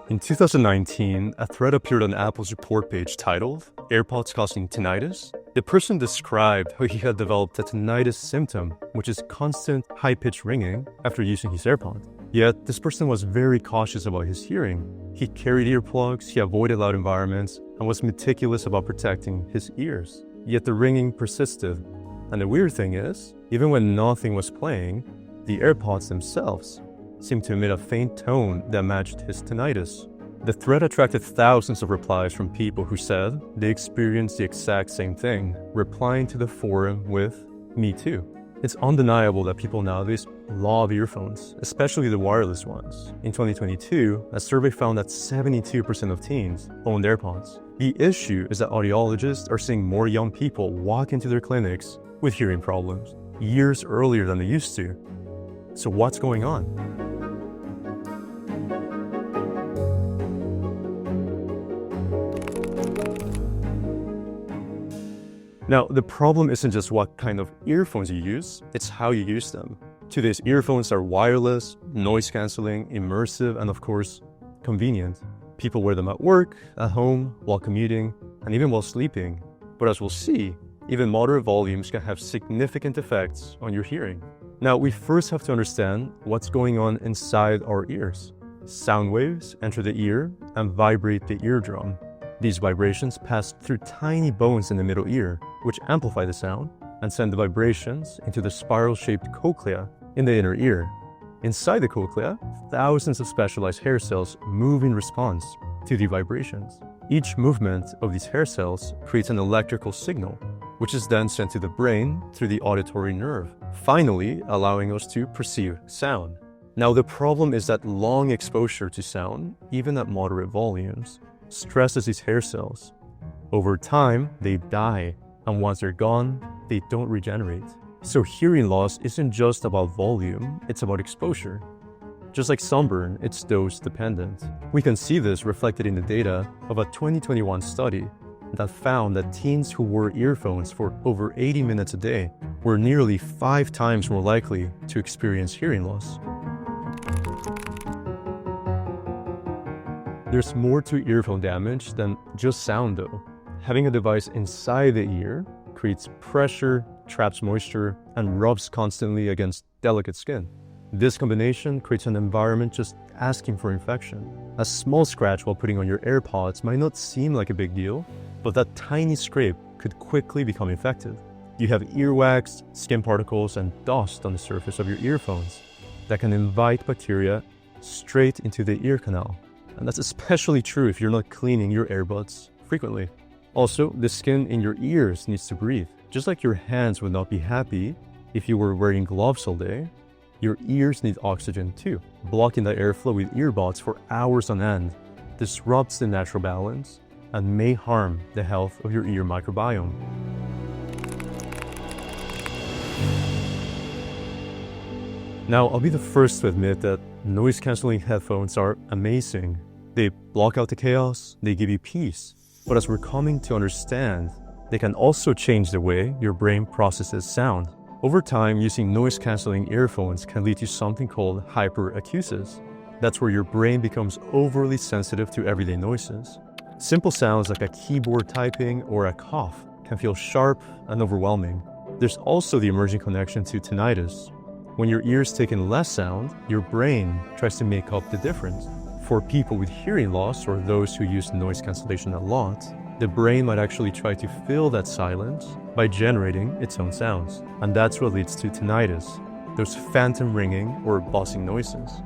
In 2019, a thread appeared on Apple's report page titled, "AirPods Causing Tinnitus?" The person described how he had developed a tinnitus symptom, which is constant high-pitched ringing after using his AirPods. Yet, this person was very cautious about his hearing. He carried earplugs, he avoided loud environments, and was meticulous about protecting his ears. Yet the ringing persisted. And the weird thing is, even when nothing was playing, the AirPods themselves seemed to emit a faint tone that matched his tinnitus. The thread attracted thousands of replies from people who said they experienced the exact same thing, replying to the forum with, "Me too." It's undeniable that people nowadays love earphones, especially the wireless ones. In 2022, a survey found that 72% of teens owned AirPods. The issue is that audiologists are seeing more young people walk into their clinics with hearing problems years earlier than they used to. So what's going on? Now, the problem isn't just what kind of earphones you use, it's how you use them. Today's earphones are wireless, noise canceling, immersive, and of course, convenient. People wear them at work, at home, while commuting, and even while sleeping. But as we'll see, even moderate volumes can have significant effects on your hearing. Now, we first have to understand what's going on inside our ears. Sound waves enter the ear and vibrate the eardrum. These vibrations pass through tiny bones in the middle ear, which amplify the sound and send the vibrations into the spiral-shaped cochlea in the inner ear. Inside the cochlea, thousands of specialized hair cells move in response to the vibrations. Each movement of these hair cells creates an electrical signal, which is then sent to the brain through the auditory nerve, finally allowing us to perceive sound. Now, the problem is that long exposure to sound, even at moderate volumes, stresses these hair cells. Over time, they die, and once they're gone, they don't regenerate. So hearing loss isn't just about volume, it's about exposure. Just like sunburn, it's dose dependent. We can see this reflected in the data of a 2021 study that found that teens who wore earphones for over 80 minutes a day were nearly 5 times more likely to experience hearing loss. There's more to earphone damage than just sound though. Having a device inside the ear creates pressure, traps moisture, and rubs constantly against delicate skin. This combination creates an environment just asking for infection. A small scratch while putting on your AirPods might not seem like a big deal, but that tiny scrape could quickly become infected. You have earwax, skin particles, and dust on the surface of your earphones that can invite bacteria straight into the ear canal. And that's especially true if you're not cleaning your earbuds frequently. Also, the skin in your ears needs to breathe. Just like your hands would not be happy if you were wearing gloves all day, your ears need oxygen too. Blocking the airflow with earbuds for hours on end disrupts the natural balance and may harm the health of your ear microbiome. Now, I'll be the first to admit that noise-canceling headphones are amazing. They block out the chaos, they give you peace. But as we're coming to understand, they can also change the way your brain processes sound. Over time, using noise-canceling earphones can lead to something called hyperacusis. That's where your brain becomes overly sensitive to everyday noises. Simple sounds like a keyboard typing or a cough can feel sharp and overwhelming. There's also the emerging connection to tinnitus. When your ears take in less sound, your brain tries to make up the difference. For people with hearing loss or those who use noise cancellation a lot, the brain might actually try to fill that silence by generating its own sounds. And that's what leads to tinnitus, those phantom ringing or buzzing noises.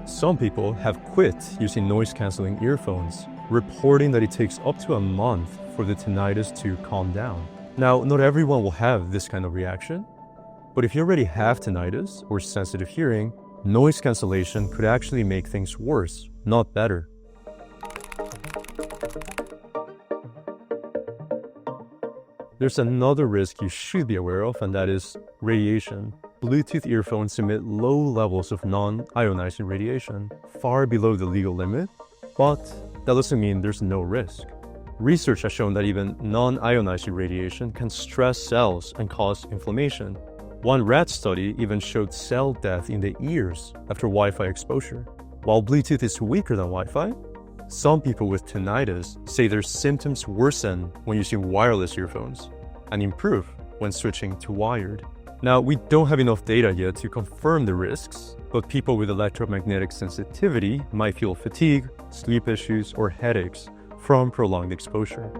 Some people have quit using noise-canceling earphones, reporting that it takes up to a month for the tinnitus to calm down. Now, not everyone will have this kind of reaction, but if you already have tinnitus or sensitive hearing, noise cancellation could actually make things worse, not better. There's another risk you should be aware of, and that is radiation. Bluetooth earphones emit low levels of non-ionizing radiation, far below the legal limit, but that doesn't mean there's no risk. Research has shown that even non-ionizing radiation can stress cells and cause inflammation. One rat study even showed cell death in the ears after Wi-Fi exposure. While Bluetooth is weaker than Wi-Fi, Some people with tinnitus say their symptoms worsen when using wireless earphones and improve when switching to wired. Now, we don't have enough data yet to confirm the risks, but people with electromagnetic sensitivity might feel fatigue, sleep issues, or headaches from prolonged exposure.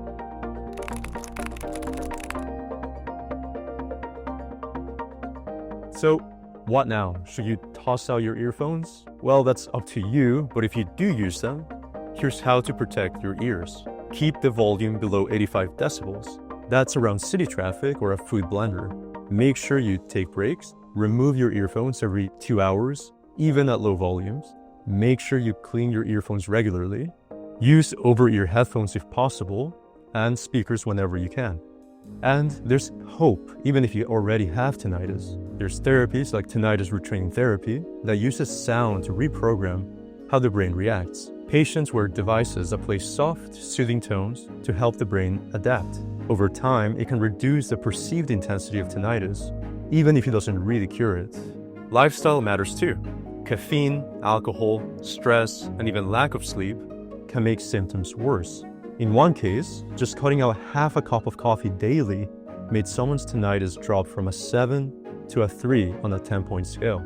So, what now? Should you toss out your earphones? Well, that's up to you, but if you do use them, here's how to protect your ears. Keep the volume below 85 decibels. That's around city traffic or a food blender. Make sure you take breaks. Remove your earphones every 2 hours, even at low volumes. Make sure you clean your earphones regularly. Use over-ear headphones if possible, and speakers whenever you can. And there's hope, even if you already have tinnitus. There's therapies like tinnitus retraining therapy that uses sound to reprogram how the brain reacts. Patients wear devices that play soft, soothing tones to help the brain adapt. Over time, it can reduce the perceived intensity of tinnitus, even if it doesn't really cure it. Lifestyle matters too. Caffeine, alcohol, stress, and even lack of sleep can make symptoms worse. In one case, just cutting out half a cup of coffee daily made someone's tinnitus drop from a 7 to a 3 on a 10-point scale.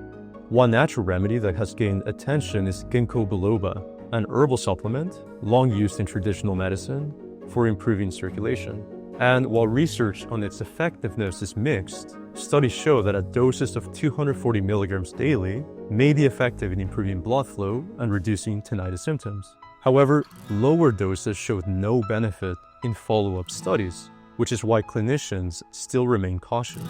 One natural remedy that has gained attention is ginkgo biloba, an herbal supplement long used in traditional medicine for improving circulation. And while research on its effectiveness is mixed, studies show that at doses of 240 milligrams daily may be effective in improving blood flow and reducing tinnitus symptoms. However, lower doses showed no benefit in follow-up studies, which is why clinicians still remain cautious.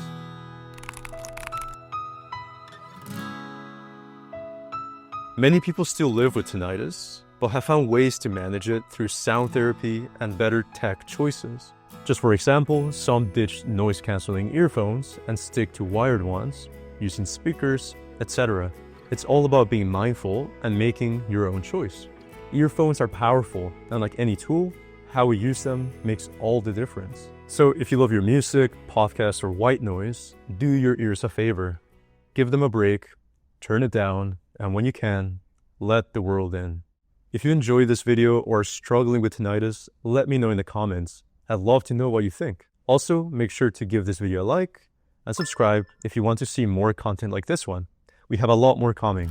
Many people still live with tinnitus, but have found ways to manage it through sound therapy and better tech choices. Just for example, some ditch noise-canceling earphones and stick to wired ones, using speakers, etc. It's all about being mindful and making your own choice. Earphones are powerful, and like any tool, how we use them makes all the difference. So if you love your music, podcasts, or white noise, do your ears a favor. Give them a break, turn it down, and when you can, let the world in. If you enjoyed this video or are struggling with tinnitus, let me know in the comments. I'd love to know what you think. Also, make sure to give this video a like and subscribe if you want to see more content like this one. We have a lot more coming.